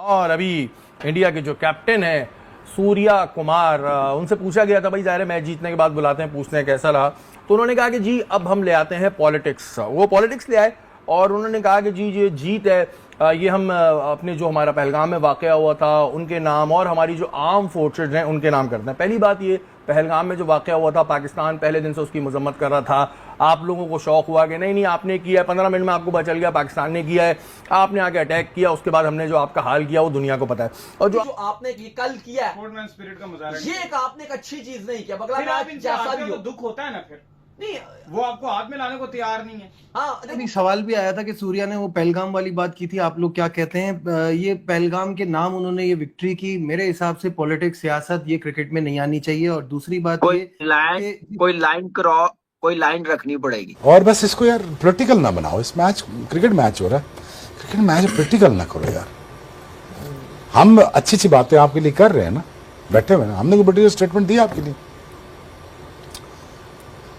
और अभी इंडिया के जो कैप्टन है सूर्या कुमार, उनसे पूछा गया था भाई जाहिर है मैच जीतने के बाद बुलाते हैं, पूछते हैं कैसा रहा, तो उन्होंने कहा कि जी अब हम ले आते हैं पॉलिटिक्स। वो पॉलिटिक्स ले आए और उन्होंने कहा कि जी ये जीत है ये हम अपने जो हमारा पहलगाम में वाक़या हुआ था उनके नाम और हमारी जो आर्म फोर्सेज हैं उनके नाम करते हैं। पहली बात ये, पहलगाम में जो वाक़या हुआ था पाकिस्तान पहले दिन से उसकी मजम्मत कर रहा था। आप लोगों को शौक हुआ कि नहीं आपने किया है, 15 मिनट में आपको पता चल गया पाकिस्तान ने किया है, आपने आके अटैक किया, उसके बाद हमने जो आपका हाल किया वो दुनिया को पता है। और जो आपने कल किया है स्पोर्ट्समैन स्पिरिट का मुजाहरा, ये एक आपने एक अच्छी चीज नहीं किया, बगला फिर आप इनसे जैसा आते भी हो हो तो दुख होता है ना, फिर नहीं वो आपको हाथ में लाने को तैयार नहीं है। हाँ नहीं, सवाल भी आया था कि सूर्या ने वो पहलगाम वाली बात की थी, आप लोग क्या कहते हैं? ये पहलगाम के नाम उन्होंने ये विक्ट्री की, मेरे हिसाब से पॉलिटिक्स सियासत ये क्रिकेट में नहीं आनी चाहिए। और दूसरी बात कोई लाइन रखनी पड़ेगी। और बस इसको यार पॉलिटिकल ना बनाओ, इस मैच क्रिकेट मैच हो रहा है, क्रिकेट मैच पॉलिटिकल ना करो यार। हम अच्छी अच्छी बातें आपके लिए कर रहे हैं ना, बैठे हुए ना, हमने कोई पॉलिटिकल स्टेटमेंट दिया आपके लिए।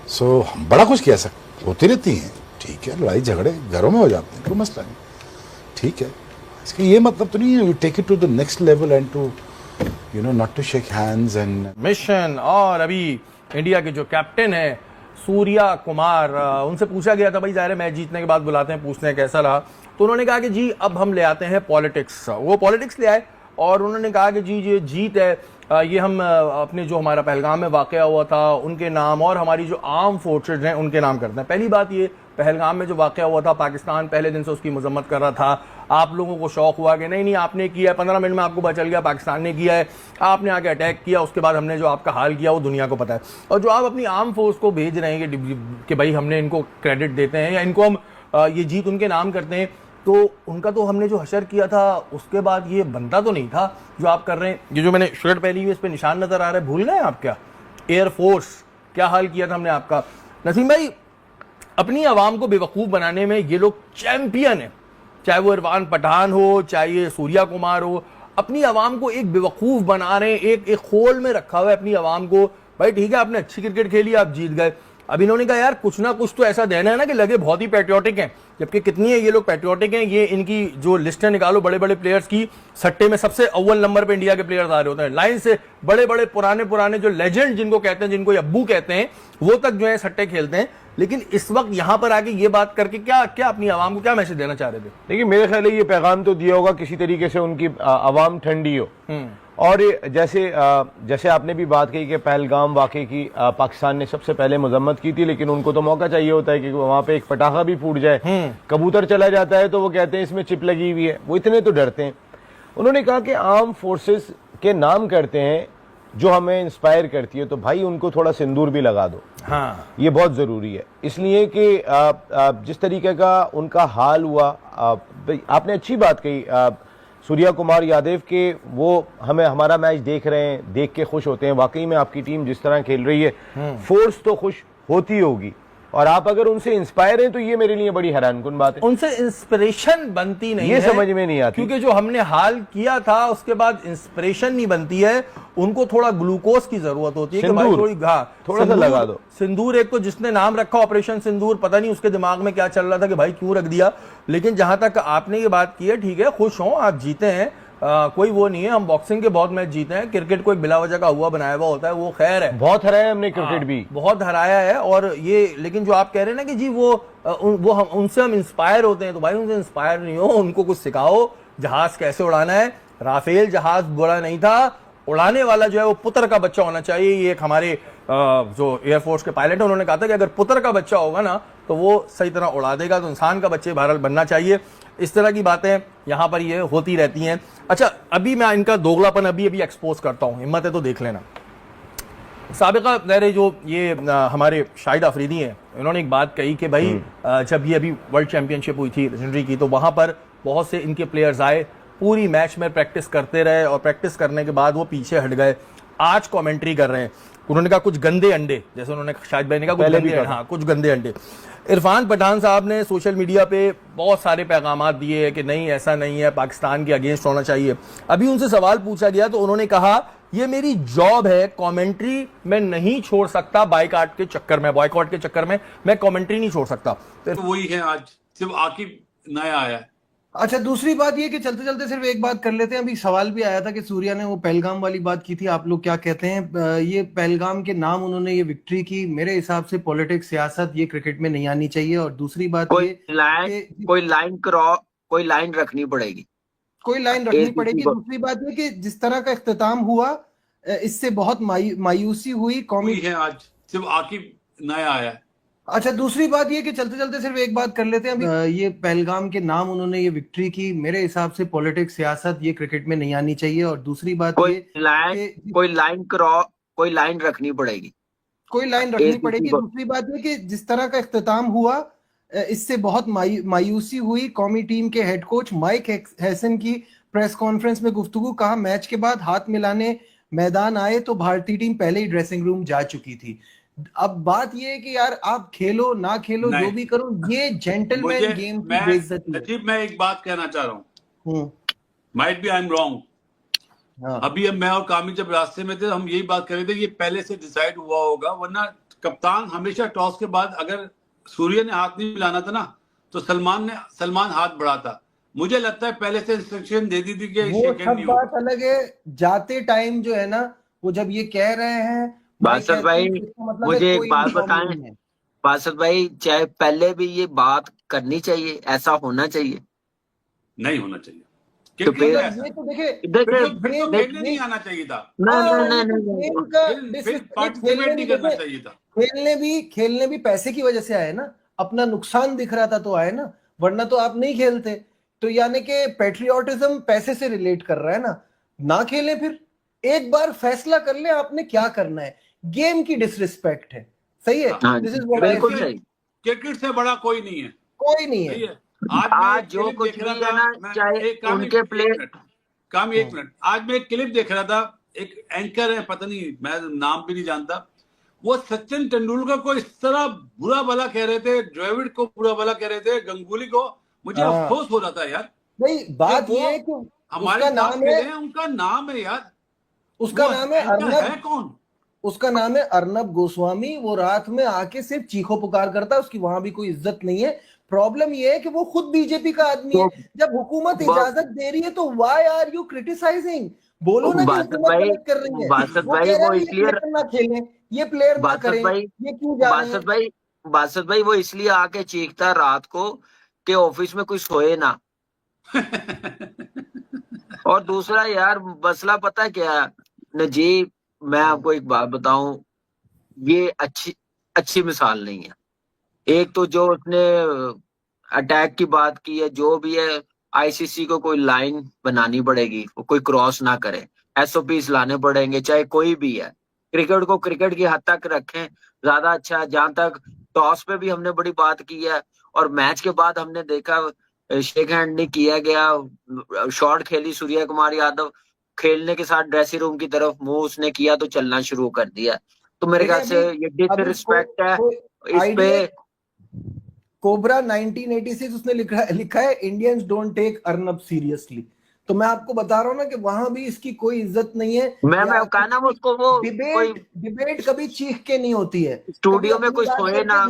सो बड़ा कुछ किया सक होती रहती हैं, ठीक है, लड़ाई झगड़े घरों में हो जाते हैं, कोई मसला नहीं, ठीक है। इसका ये मतलब तो नहीं है you take it to the next level and to you know not to shake hands and mission. और अभी इंडिया के जो कैप्टन है सूर्या कुमार, उनसे पूछा गया था भाई जाहिर है मैच जीतने के बाद बुलाते हैं, पूछते हैं कैसा रहा, तो उन्होंने कहा कि जी अब हम ले आते हैं पॉलिटिक्स। वो पॉलिटिक्स ले आए और उन्होंने कहा कि जी ये जीत है ये हम अपने जो हमारा पहलगाम में वाक़या हुआ था उनके नाम और हमारी जो आर्म फोर्सेज हैं उनके नाम करते हैं। पहली बात ये, पहलगाम में जो वाक़या हुआ था पाकिस्तान पहले दिन से उसकी मजम्मत कर रहा था। आप लोगों को शौक हुआ कि नहीं आपने किया है, 15 मिनट में आपको पता चल गया पाकिस्तान ने किया है, आपने आके अटैक किया, उसके बाद हमने जो आपका हाल किया वो दुनिया को पता है। और जो आप अपनी आर्म फोर्स को भेज रहे हैं कि भाई हमने इनको क्रेडिट देते हैं या इनको हम ये जीत उनके नाम करते हैं, तो उनका तो हमने जो हशर किया था उसके बाद ये बनता तो नहीं था जो आप कर रहे हैं। ये जो मैंने शर्ट पहनी हुई है इस पर निशान नजर आ रहा है, भूल गए आप क्या? एयरफोर्स, क्या हाल किया था हमने आपका। नसीम भाई, अपनी आवाम को बेवकूफ़ बनाने में ये लोग चैंपियन है, चाहे वो इरफान पठान हो चाहे ये सूर्या कुमार हो, अपनी आवाम को एक बेवकूफ़ बना रहे हैं, एक खोल में रखा हुआ है अपनी आवाम को। भाई ठीक है, आपने अच्छी क्रिकेट खेली, आप जीत गए, अब इन्होंने कहा यार कुछ ना कुछ तो ऐसा देना है ना कि लगे बहुत ही पैट्रियोटिक हैं, जबकि कितनी है ये लोग पैट्रियोटिक हैं। ये इनकी जो लिस्टें निकालो बड़े बड़े प्लेयर्स की, सट्टे में सबसे अव्वल नंबर पे इंडिया के प्लेयर्स आ रहे होते हैं, लाइन से बड़े बड़े पुराने जो लेजेंड जिनको कहते हैं, जिनको अब्बू कहते हैं, वो तक जो है सट्टे खेलते हैं। लेकिन इस वक्त यहां पर आके ये बात करके क्या क्या अपनी आवाम को क्या मैसेज देना चाह रहे थे? देखिए मेरे ख्याल है ये पैगाम तो दिया होगा किसी तरीके से उनकी आवाम ठंडी हो। और जैसे आपने भी बात कही कि पहलगाम वाकई की पाकिस्तान ने सबसे पहले मजम्मत की थी, लेकिन उनको तो मौका चाहिए होता है कि वहां पे एक पटाखा भी फूट जाए, कबूतर चला जाता है तो वो कहते हैं इसमें चिप लगी हुई है, वो इतने तो डरते हैं। उन्होंने कहा कि आर्म फोर्सेस के नाम करते हैं जो हमें इंस्पायर करती है, तो भाई उनको थोड़ा सिंदूर भी लगा दो। हाँ, ये बहुत जरूरी है, इसलिए कि जिस तरीके का उनका हाल हुआ, आपने अच्छी बात कही सूर्या कुमार यादव के, वो हमें हमारा मैच देख रहे हैं, देख के खुश होते हैं। वाकई में आपकी टीम जिस तरह खेल रही है, फोर्स तो खुश होती होगी, और आप अगर उनसे इंस्पायर हैं तो ये मेरे लिए बड़ी हैरानकुन बात है। उनसे इंस्पिरेशन बनती नहीं ये है, समझ में नहीं आती, क्योंकि जो हमने हाल किया था उसके बाद इंस्पिरेशन नहीं बनती है, उनको थोड़ा ग्लूकोज की जरूरत होती है कि भाई थोड़ा सा लगा दो सिंदूर। एक तो जिसने नाम रखा ऑपरेशन सिंदूर, पता नहीं उसके दिमाग में क्या चल रहा था कि भाई क्यों रख दिया। लेकिन जहां तक आपने ये बात की है, ठीक है, खुश हो, आप जीते हैं, कोई वो नहीं है, हम बॉक्सिंग के बहुत मैच जीते हैं, क्रिकेट को एक बिला वजह का हुआ बनाया हुआ होता है, वो खैर है, बहुत हराया हमने क्रिकेट भी, बहुत हराया है। और ये लेकिन जो आप कह रहे हैं ना कि जी वो हम उनसे हम इंस्पायर होते हैं, तो भाई उनसे इंस्पायर नहीं हो, उनको कुछ सिखाओ, जहाज कैसे उड़ाना है। राफेल जहाज बुरा नहीं था, उड़ाने वाला जो है वो पुत्र का बच्चा होना चाहिए। ये एक हमारे जो एयरफोर्स के पायलट है उन्होंने कहा था कि अगर पुत्र का बच्चा होगा ना तो वो सही तरह उड़ा देगा, तो इंसान का बच्चे बहरहाल बनना चाहिए। इस तरह की बातें यहाँ पर ये होती रहती हैं। अच्छा, अभी मैं इनका दोगलापन अभी एक्सपोज करता हूँ, हिम्मत है तो देख लेना। साबिका ज़ाहिर जो ये हमारे शाहिद अफरीदी हैं, इन्होंने एक बात कही कि भाई जब ये अभी वर्ल्ड चैंपियनशिप हुई थी लेजेंडरी की, तो वहाँ पर बहुत से इनके प्लेयर्स आए, पूरी मैच में प्रैक्टिस करते रहे और प्रैक्टिस करने के बाद वो पीछे हट गए, आज कमेंट्री कर रहे हैं। उन्होंने कहा कुछ गंदे अंडे, जैसे उन्होंने शाहिद भाई ने कहा कुछ गंदे अंडे। इरफान पठान साहब ने सोशल मीडिया पे बहुत सारे पैगामात दिए कि नहीं ऐसा नहीं है, पाकिस्तान के अगेंस्ट होना चाहिए। अभी उनसे सवाल पूछा गया तो उन्होंने कहा ये मेरी जॉब है, कमेंट्री मैं नहीं छोड़ सकता, बॉयकॉट के चक्कर में मैं कमेंट्री नहीं छोड़ सकता। तो वही है, आज सिर्फ आकिब नया आया है, अच्छा, दूसरी बात ये कि चलते चलते सिर्फ एक बात कर लेते हैं। अभी सवाल भी आया था कि सूर्या ने वो पहलगाम वाली बात की थी, आप लोग क्या कहते हैं? ये पहलगाम के नाम उन्होंने ये विक्ट्री की, मेरे हिसाब से पॉलिटिक्स, सियासत ये क्रिकेट में नहीं आनी चाहिए। और दूसरी बात कोई ये लाइन कि कोई लाइन रखनी पड़ेगी। कोई लाइन रखनी एक पड़ेगी। दूसरी बात ये कि जिस तरह का इख्तिताम हुआ, इससे बहुत मायूसी हुई कौमी है। आज सिर्फ आकिब नया आया है। अच्छा, दूसरी बात ये कि चलते चलते सिर्फ एक बात कर लेते हैं। अभी ये पहलगाम के नाम उन्होंने ये विक्ट्री की, मेरे हिसाब से पॉलिटिक्स, सियासत ये क्रिकेट में नहीं आनी चाहिए। और दूसरी बात कोई ये कोई लाइन रखनी पड़ेगी। कोई लाइन रखनी एक पड़ेगी। दूसरी बात ये कि जिस तरह का इख्तिताम हुआ, इससे बहुत मायूसी हुई कौमी टीम के हेड कोच माइक हैसन की प्रेस कॉन्फ्रेंस में गुफ्तगू, कहा मैच के बाद हाथ मिलाने मैदान आए तो भारतीय टीम पहले ही ड्रेसिंग रूम जा चुकी थी। अब बात ये है कि यार आप खेलो ना खेलो, जो भी करो, ये जेंटलमैन गेम की बेइज्जती है। अजीब, मैं एक बात कहना चाह रहा हूँ, might be I am wrong. अभी मैं और कामिल जब रास्ते में थे, हम यही बात कर रहे थे, ये पहले से डिसाइड हुआ होगा, वरना कप्तान हमेशा टॉस के बाद अगर सूर्य ने हाथ नहीं मिलाना था ना, तो सलमान हाथ बढ़ाता। मुझे लगता है पहले से इंस्ट्रक्शन दे दी थी कि वो सब बात अलग है। जाते टाइम जो है ना, वो जब ये कह रहे हैं बासत भाई, मुझे एक बात बताएं बासत भाई, चाहे पहले भी ये बात करनी चाहिए, ऐसा होना चाहिए? नहीं होना चाहिए। तो फिर ये तो देखिए, नहीं आना चाहिए था। पार्टिसिपेट नहीं करना चाहिए था। खेलने भी पैसे की वजह से आए ना, अपना नुकसान दिख रहा था तो आए ना, वरना तो आप नहीं खेलते। तो यानी कि पेट्रियोटिज्म पैसे से रिलेट कर रहा है ना खेलें, फिर एक बार फैसला कर ले आपने क्या करना है। गेम की डिसरिस्पेक्ट है, सही है। दिस इज बिल्कुल सही। क्रिकेट से बड़ा कोई नहीं है, कोई नहीं है। आज जो कुछ भी है ना, चाहे उनके प्लेयर। एक मिनट, आज मैं एक क्लिप देख रहा था, एक एंकर है, पता नहीं, मैं नाम भी नहीं जानता, वो सचिन तेंदुलकर को इस तरह बुरा भला कह रहे थे, द्रविड़ को बुरा भला कह रहे थे, गंगुली को। मुझे अफसोस हो रहा था यार। नहीं, बात ये है कि हमारे नाम है, उनका नाम है यार, उसका नाम है अर्नब। है कौन? उसका नाम है अर्नब गोस्वामी। वो रात में आके सिर्फ चीखो पुकार करता है, उसकी वहां भी कोई इज्जत नहीं है। प्रॉब्लम ये है कि वो खुद बीजेपी का आदमी है। जब हुकूमत इजाजत दे रही है तो व्हाई आर यू क्रिटिसाइजिंग? बोलो ना कि हुकूमत गलत कर रही है। वो इसलिए ना खेलें, ये प्लेयर ना करें, ये क्यों जा रहे हैं? बासत भाई वो इसलिए आके चीखता रात को कि ऑफिस में कोई सोए ना। और दूसरा यार मसला पता क्या है नजीब, मैं आपको एक बात बताऊं, ये अच्छी मिसाल नहीं है। एक तो जो उसने अटैक की बात की है, जो भी है, आईसीसी को कोई लाइन बनानी पड़ेगी, वो कोई क्रॉस ना करे, एसओपीस लाने पड़ेंगे, चाहे कोई भी है। क्रिकेट को क्रिकेट की हद तक रखें, ज्यादा अच्छा है। जहां तक टॉस पे भी हमने बड़ी बात की है, और मैच के बाद हमने देखा शेक हैंड नहीं किया गया, शॉट खेली सूर्य कुमार यादव, खेलने के साथ ड्रेसिंग रूम की तरफ मुंह उसने किया तो चलना शुरू कर दिया। तो मेरे ख्याल से ये डिसरिस्पेक्ट है। इस पे कोबरा 1986 उसने लिखा है Indians don't take Arnab seriously. तो मैं आपको बता रहा हूँ ना कि वहां भी इसकी कोई इज्जत नहीं है। मैं कहना उसको, वो डिबेट कभी चीख के नहीं होती है। स्टूडियो में कोई सोए ना,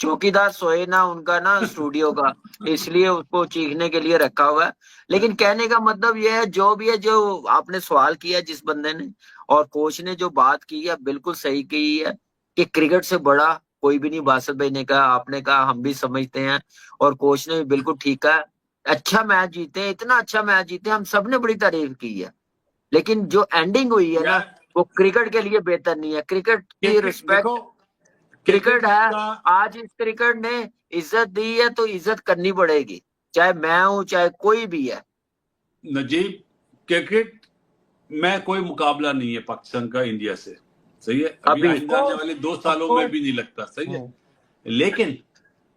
चौकीदार सोए ना उनका ना स्टूडियो का, इसलिए उसको चीखने के लिए रखा हुआ है। लेकिन कहने का मतलब यह है, जो भी है, जो आपने सवाल किया जिस बंदे ने और कोच ने जो बात की है बिल्कुल सही की है कि क्रिकेट से बड़ा कोई भी नहीं। बासत भाई ने कहा, आपने कहा, हम भी समझते हैं, और कोच ने भी बिल्कुल ठीक कहा। अच्छा मैच जीते, इतना अच्छा मैच जीते, हम सब ने बड़ी तारीफ की है, लेकिन जो एंडिंग हुई है ना, वो क्रिकेट के लिए बेहतर नहीं है। क्रिकेट की रिस्पेक्ट क्रिकेट है। आज इस क्रिकेट ने इज्जत दी है तो इज्जत करनी पड़ेगी, चाहे मैं हूं चाहे कोई भी है। नजीब, क्रिकेट में कोई मुकाबला नहीं है पाकिस्तान का इंडिया से, सही है। अभी आने वाले 2 सालों में भी नहीं लगता, सही है। लेकिन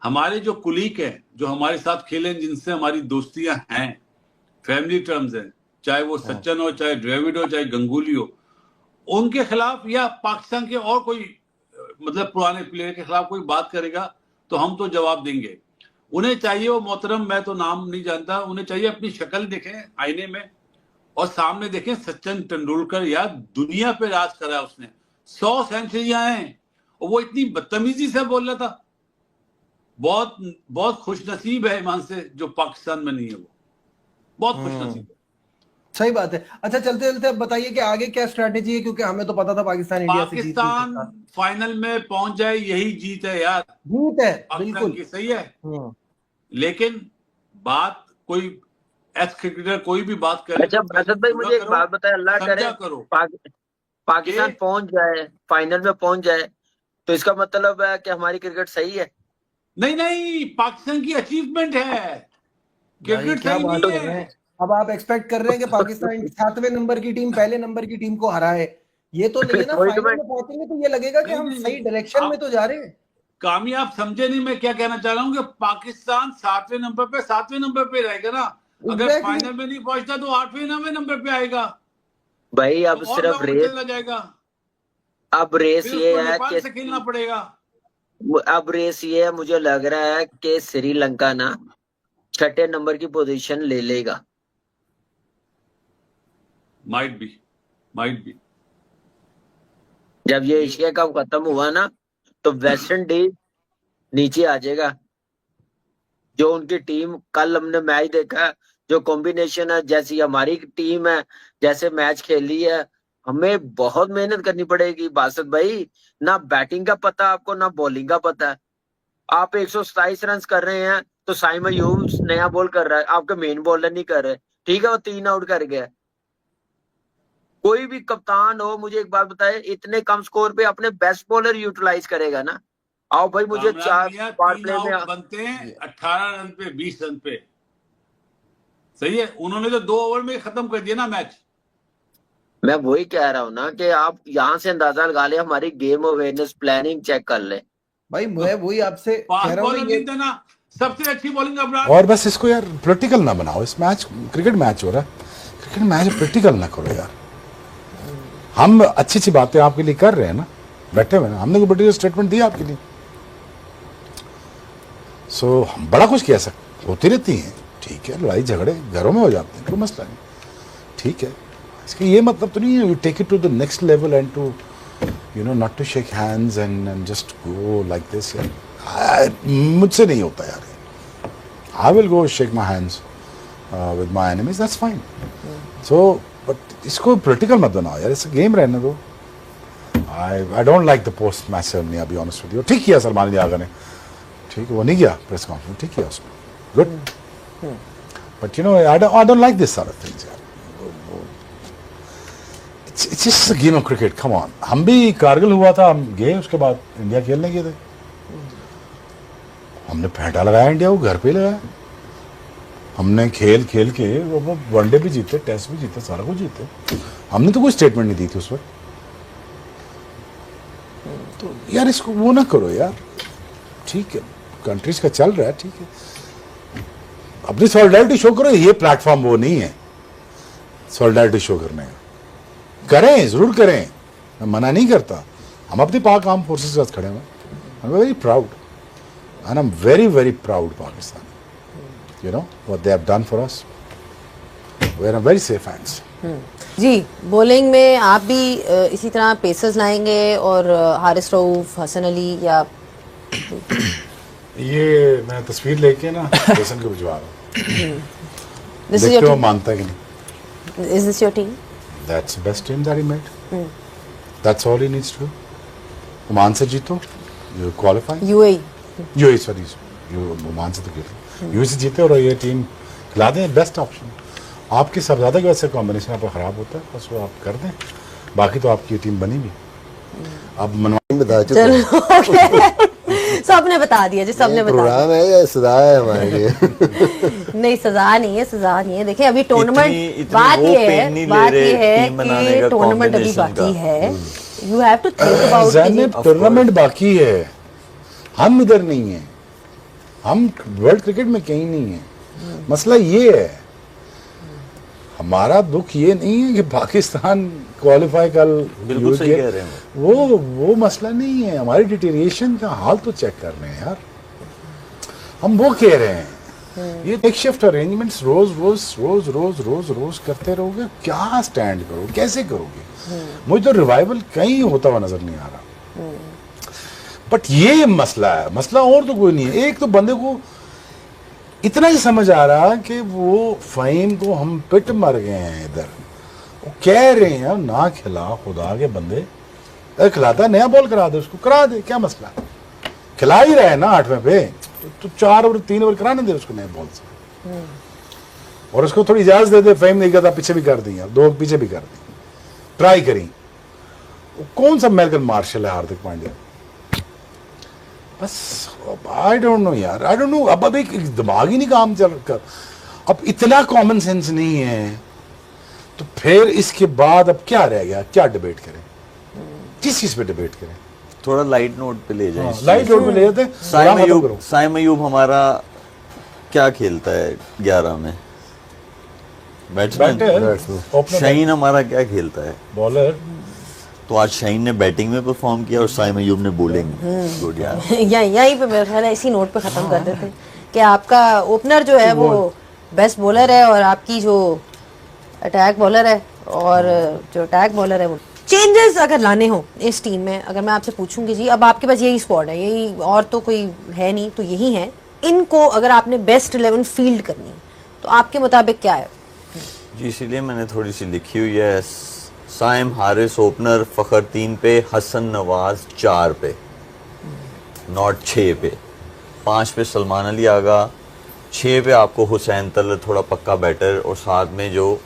हमारे जो कुलीग हैं, जो हमारे साथ खेले, जिनसे हमारी दोस्तियां हैं, फैमिली टर्म्स हैं, चाहे वो सचिन हो, चाहे द्रविड़ हो, चाहे गंगुली हो, उनके खिलाफ या पाकिस्तान के और कोई मतलब पुराने प्लेयर के खिलाफ कोई बात करेगा तो हम तो जवाब देंगे। उन्हें चाहिए, वो मोहतरम, मैं तो नाम नहीं जानता, उन्हें चाहिए अपनी शक्ल देखें आईने में और सामने देखें सचिन तेंदुलकर। यार दुनिया पे राज करा उसने, 100 सेंचुरियां हैं, और वो इतनी बदतमीजी से बोल रहा था। बहुत बहुत खुशनसीब है ईमान से जो पाकिस्तान में नहीं है, वो बहुत खुशनसीब है। सही बात है। अच्छा चलते चलते अब बताइए कि आगे क्या स्ट्रैटेजी है, क्योंकि हमें तो पता था पाकिस्तान इंडिया से जीत नहीं पाकिस्तान सकता। फाइनल में पहुंच जाए यही जीत है यार, जीत है पाकिस्तान बिल्कुल। की, सही है। लेकिन बात कोई एक्स क्रिकेटर कोई भी बात करे अच्छा तो बासत भाई मुझे एक बात बताए, अल्लाह करे समझा करो पाकिस्तान कि पहुंच जाए, फाइनल में पहुंच जाए, तो इसका मतलब है कि हमारी क्रिकेट सही है। नहीं नहीं, पाकिस्तान की अचीवमेंट है, भाई क्रिकेट क्या सही बात नहीं कर रहे है। हैं। अब आप एक्सपेक्ट कर रहे हैं कि पाकिस्तान 7वें नंबर की टीम पहले नंबर की टीम को हराए, ये तो नहीं है ना। वही तो फाइनल मैं में पहुंचेंगे तो ये लगेगा कि नहीं हम नहीं सही नहीं, डायरेक्शन में आप तो जा रहे हैं। कामयाब समझे नहीं मैं क्या कहना चाह रहा हूँ कि पाकिस्तान 7वें नंबर पे रहेगा ना, अगर एग्जैक्टली। फाइनल में नहीं पहुंचता तो 8वें 9वें नंबर पे आएगा, भाई तो अब और सिर्फ डाउन रेस, चला जाएगा, अब रेस फिर ये उसको है नेपाल कि से खेलना पड़ेगा। अब रेस ये है, मुझे लग रहा है कि श्रीलंका ना 6ठे नंबर की पोजीशन ले लेगा। माइट बी जब ये एशिया कप खत्म हुआ ना, तो वेस्ट इंडीज नीचे आ जाएगा। जो उनकी टीम, कल हमने मैच देखा, जो कॉम्बिनेशन है, जैसी हमारी टीम है, जैसे मैच खेली है, हमें बहुत मेहनत करनी पड़ेगी बासत भाई। ना बैटिंग का पता आपको, ना बॉलिंग का पता है। आप 127 रन कर रहे हैं तो साइम अयूब नया बॉल कर रहा है, आपके मेन बॉलर नहीं कर रहे। ठीक है, वो 3 आउट कर गया। कोई भी कप्तान हो, मुझे एक बात बताए, इतने कम स्कोर पे अपने बेस्ट बॉलर यूटिलाइज करेगा ना। आओ भाई, मुझे कामरान 4 भैया पावर 3 प्ले में आउट बनते हैं 18 रन पे, 20 रन पे, सही है। उन्होंने तो 2 ओवर में खत्म कर दिया ना मैच। मैं वही कह रहा हूँ ना कि आप यहाँ से अंदाजा लगा ले, हमारी गेम अवेयरनेस प्लानिंग चेक कर ले। भाई मैं वही आपसे कह फास्ट रहा हूँ बॉलर ना, ये नहीं देना, सबसे अच्छी बॉलिंग अबरार। और बस इसको यार प्रैक्टिकल ना बनाओ, इस मैच क्रिकेट मैच हो रहा है, क्रिकेट मैच प्रैक्टिकल ना करो यार। हम अच्छी अच्छी बातें आपके लिए कर रहे हैं ना, बैठे हुए ना, हमने कोई पर्टिकुलर स्टेटमेंट दिया आपके लिए। सो हम बड़ा कुछ कह सकते, होती रहती हैं, ठीक है, लड़ाई झगड़े घरों में हो जाते हैं, कोई मसला नहीं, ठीक है। इसका ये मतलब तो नहीं है you take it to the next level and to you know not to shake hands and just go like this यार। मुझसे नहीं होता यार। I will go shake my hands with my enemies, that's fine. So but इसको political मत बनाओ यार, इसे गेम रहने दो। I don't like the post match ceremony, अभी ऑनेस्ट विद यू। ठीक किया सलमान लियागा ने, ठीक है, वो नहीं गया प्रेस कॉन्फ्रेंस, ठीक किया उसने, good. But you know I don't like this sort of things यार। It's just a game of cricket, come on. हम भी कारगिल हुआ था, हम गए, उसके बाद इंडिया खेलने गए थे, हमने फेंटा लगाया इंडिया को, घर पे ही लगाया। हमने खेल खेल के वो वनडे भी जीते, टेस्ट भी जीते, सारा कुछ जीते। हमने तो कोई स्टेटमेंट नहीं दी थी उस वक्त। तो यार इसको वो ना करो यार, ठीक है, कंट्रीज का चल रहा है, ठीक है, अपनी सॉलिडारिटी शो करो। ये प्लेटफॉर्म वो नहीं है सॉलिडारिटी शो करने का, करें जरूर करें, मैं मना नहीं करता। हम अपनी पाक आर्म फोर्सेस के साथ खड़े हैं, I am very proud and I am very very proud Pakistan, you know what they have done for us. We are in very safe hands. जी, बॉलिंग में आप भी इसी तरह पेसर्स लाएंगे और हारिस रऊफ, हसन अली, या ये मैं तस्वीर लेके ना जैसन को भिजवा रहा हूँ, दिस इज देखते योर हो टीम, मानता कि नहीं। Is this your team? That's the best team that he made. That's all he needs to do. Oman से जीतो, you qualify. UAE, sorry, Oman से तो खेलो, यूएई से जीते और ये टीम खिला दें, बेस्ट ऑप्शन। आपकी सबज़्यादा की वजह से कॉम्बिनेशन आपका ख़राब होता है, बस वो आप कर दें, बाकी तो आपकी टीम बनी भी। अब मनवाई बता चुके हैं। चलो सबने बता दिया जी, सबने बता दिया। प्रोग्राम है या सजा है हमारे लिए? नहीं, सजा नहीं है, सजा नहीं है। देखिए अभी टूर्नामेंट, इतनी बात वो ये पेन नहीं है, ले बात रहे ये है टीम बनाने कि का, टूर्नामेंट अभी combination बाकी का। है। You have to think about ज़हन टूर्नामेंट बाकी है, हम इधर नहीं है, हम वर्ल्ड क्रिकेट में कहीं नहीं है। मसला ये है, हमारा दुख ये नहीं है कि पाकिस्तान क्वालिफाई कल, बिल्कुल सही कह रहे हैं वो मसला नहीं है। हमारी डिटेरिएशन का हाल तो चेक कर रहे हैं यार, हम वो कह रहे हैं। ये एक शिफ्ट अरेंजमेंट्स रोज रोज रोज रोज रोज रोज करते रहोगे, क्या स्टैंड करोगे, कैसे करोगे? मुझे तो रिवाइवल कहीं होता हुआ नजर नहीं आ रहा। बट ये मसला है, मसला और तो कोई नहीं है। एक तो बंदे को इतना ही समझ आ रहा कि वो फ़हीम को हम पिट मर गए हैं इधर, वो कह रहे हैं ना खिला खुदा के बंदे, अरे खिलाता नया बॉल करा दे उसको, करा दे, क्या मसला है, खिला ही रहा है ना 8वें पे, तो 4 ओवर 3 ओवर कराने दे उसको नए बॉल से, और उसको थोड़ी इजाजत दे दे। फ़हीम नहीं करता, पीछे भी कर दी, 2 पीछे भी कर दी, ट्राई करी। कौन सा मेलकम मार्शल है हार्दिक पांड्या, बस आई डोंट नो यार, आई डोंट नो। अब एक दिमाग ही नहीं काम चल कर, अब इतना कॉमन सेंस नहीं है, तो फिर इसके बाद अब क्या रह गया, क्या डिबेट करें, किस चीज पे डिबेट करें? थोड़ा लाइट नोट पे ले जाए, लाइट नोट पे ले जाते हैं। साइम अयूब हमारा क्या खेलता है 11 में? बैट्समैन। शाहीन हमारा क्या खेलता है? बॉलर। तो आज शाहीन ने बैटिंग में परफॉर्म किया और साइम अयूब ने बॉलिंग में। गुड यार। यहीं पे मेरा ख्याल है इसी नोट पे खत्म कर देते हैं कि आपका ओपनर जो है वो बेस्ट बॉलर है और आपकी जो अटैक बॉलर है, और जो अटैक बॉलर है वो चेंजेस अगर लाने हो इस टीम में, अगर मैं आपसे पूछूंगी जी, अब आपके पास यही स्क्वाड है, यही, और तो कोई है नहीं, तो यही है, इनको अगर आपने बेस्ट 11 फील्ड करनी है तो आपके मुताबिक क्या है? जी इसीलिए मैंने थोड़ी सी लिखी हुई है, साइम हारिस ओपनर, फखर 3 पे, हसन नवाज 4 पे, नॉट 6 पे, 5 पे सलमान अली आगा, 6 पे आपको हुसैन तलत थोड़ा पक्का बैटर और साथ में जो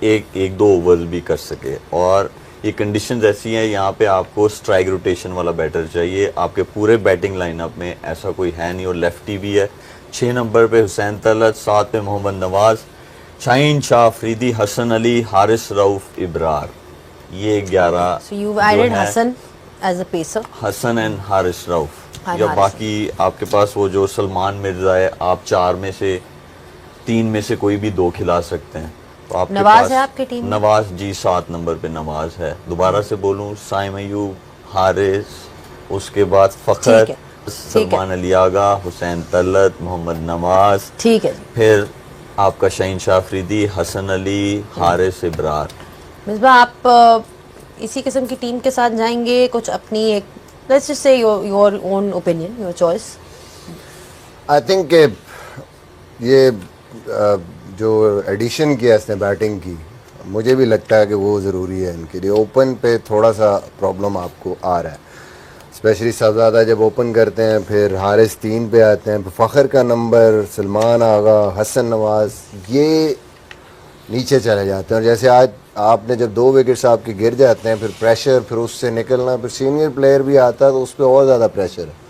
एक दो ओवर्स भी कर सके, और ये कंडीशंस ऐसी हैं यहाँ पे आपको स्ट्राइक रोटेशन वाला बैटर चाहिए। आपके पूरे बैटिंग लाइनअप में ऐसा कोई है नहीं, और लेफ्टी भी है। 6 नंबर पे हुसैन तलत, 7 पे मोहम्मद नवाज, शाहीन शाह अफरीदी, हसन अली, हारिस रऊफ, इब्रार, ये 11। So you've added Hassan as a pacer. Hasan and Haris Rauf. या बाकी आपके पास वो जो सलमान मिर्जा है, आप 4 में से 3 में से कोई भी 2 खिला सकते हैं। तो आपके नवाज पास है आपकी टीम में? नवाज जी 7 नंबर पे नवाज है। दोबारा से बोलूं, साइम अयूब, हारिस, उसके बाद फखर, सलमान अली आगा, हुसैन तलत, मोहम्मद नवाज, ठीक है, फिर आपका शाहीन शाह अफरीदी, हसन अली, हारिस, इब्रार। मिसबा आप इसी किस्म की टीम के साथ जाएंगे, कुछ अपनी एक, let's just say your own opinion, your choice? I think ये जो एडिशन किया इसने बैटिंग की, मुझे भी लगता है कि वो ज़रूरी है इनके लिए। ओपन पे थोड़ा सा प्रॉब्लम आपको आ रहा है, स्पेशली शहजादा जब ओपन करते हैं, फिर हारिस 3 पे आते हैं, फ़खर का नंबर, सलमान आगा, हसन नवाज, ये नीचे चले जाते हैं। और जैसे आज आपने जब 2 विकेट्स आपके गिर जाते हैं, फिर प्रेशर, फिर उससे निकलना, फिर सीनियर प्लेयर भी आता है तो उस पर और ज़्यादा प्रेशर है।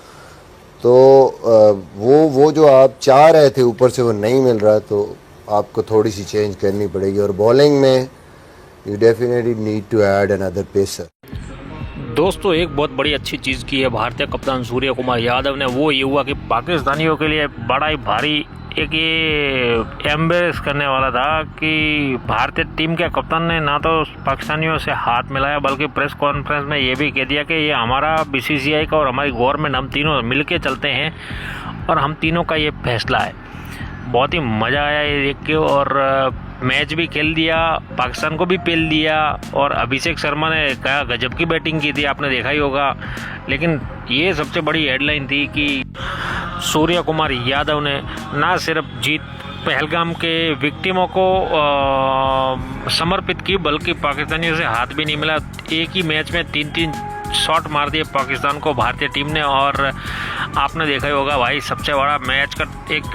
तो वो जो आप चाह रहे थे ऊपर से वो नहीं मिल रहा, तो आपको थोड़ी सी चेंज करनी पड़ेगी। और बॉलिंग में you definitely need to add another pacer. दोस्तों एक बहुत बड़ी अच्छी चीज़ की है भारतीय कप्तान सूर्य कुमार यादव ने, वो ये हुआ कि पाकिस्तानियों के लिए बड़ा ही भारी एक ये एम्बेरस करने वाला था कि भारतीय टीम के कप्तान ने ना तो पाकिस्तानियों से हाथ मिलाया, बल्कि प्रेस कॉन्फ्रेंस में ये भी कह दिया कि ये हमारा BCCI का और हमारी गवर्नमेंट, हम तीनों मिलके चलते हैं और हम तीनों का ये फैसला है। बहुत ही मज़ा आया ये देख के, और मैच भी खेल दिया, पाकिस्तान को भी पेल दिया, और अभिषेक शर्मा ने क्या गजब की बैटिंग की थी, आपने देखा ही होगा। लेकिन ये सबसे बड़ी हेडलाइन थी कि सूर्य कुमार यादव ने ना सिर्फ जीत पहलगाम के विक्टिमों को समर्पित की, बल्कि पाकिस्तानियों से हाथ भी नहीं मिला। एक ही मैच में 3-3 शॉट मार दिए पाकिस्तान को भारतीय टीम ने, और आपने देखा ही होगा भाई, सबसे बड़ा मैच का एक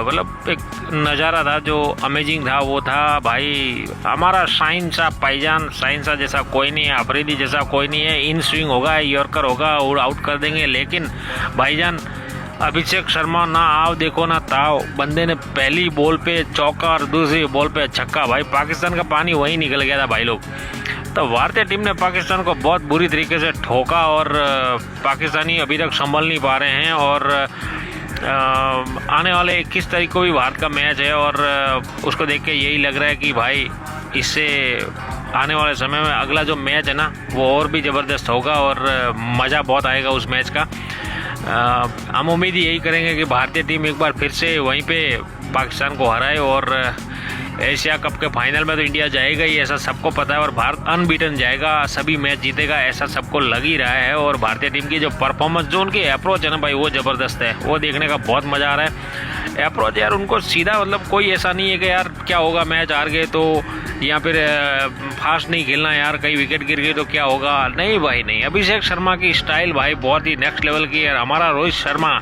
मतलब एक नज़ारा था जो अमेजिंग था, वो था भाई हमारा शाहीन शाह भाईजान। शाहीन शाह जैसा कोई नहीं है, अफरीदी जैसा कोई नहीं है, इन स्विंग होगा, यॉर्कर होगा, आउट कर देंगे। लेकिन भाईजान अभिषेक शर्मा ना आओ देखो ना ताओ, बंदे ने पहली बॉल पे चौका और दूसरी बॉल पे छक्का, भाई पाकिस्तान का पानी वहीं निकल गया था भाई लोग। तो भारतीय टीम ने पाकिस्तान को बहुत बुरी तरीके से ठोका, और पाकिस्तानी अभी तक संभल नहीं पा रहे हैं। और आने वाले 21 तारीख को भी भारत का मैच है, और उसको देख के यही लग रहा है कि भाई इससे आने वाले समय में अगला जो मैच है ना, वो और भी ज़बरदस्त होगा और मज़ा बहुत आएगा उस मैच का। हम उम्मीद यही करेंगे कि भारतीय टीम एक बार फिर से वहीं पे पाकिस्तान को हराए और एशिया कप के फाइनल में तो इंडिया जाएगा ही, ऐसा सबको पता है, और भारत अनबीटन जाएगा, सभी मैच जीतेगा, ऐसा सबको लग ही रहा है। और भारतीय टीम की जो परफॉर्मेंस, जो उनकी अप्रोच है ना भाई, वो ज़बरदस्त है, वो देखने का बहुत मज़ा आ रहा है। अप्रोच यार उनको सीधा, मतलब कोई ऐसा नहीं है कि यार क्या होगा मैच हार गए तो, या फिर फास्ट नहीं खेलना यार, कहीं विकेट गिर गई तो क्या होगा, नहीं भाई नहीं। अभिषेक शर्मा की स्टाइल भाई बहुत ही नेक्स्ट लेवल की है, हमारा रोहित शर्मा,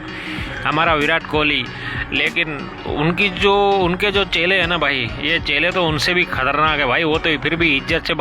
हमारा विराट कोहली, लेकिन उनके जो चेले हैं ना भाई, ये चेले तो उनसे भी खतरनाक है भाई, वो तो फिर भी इज्जत से बात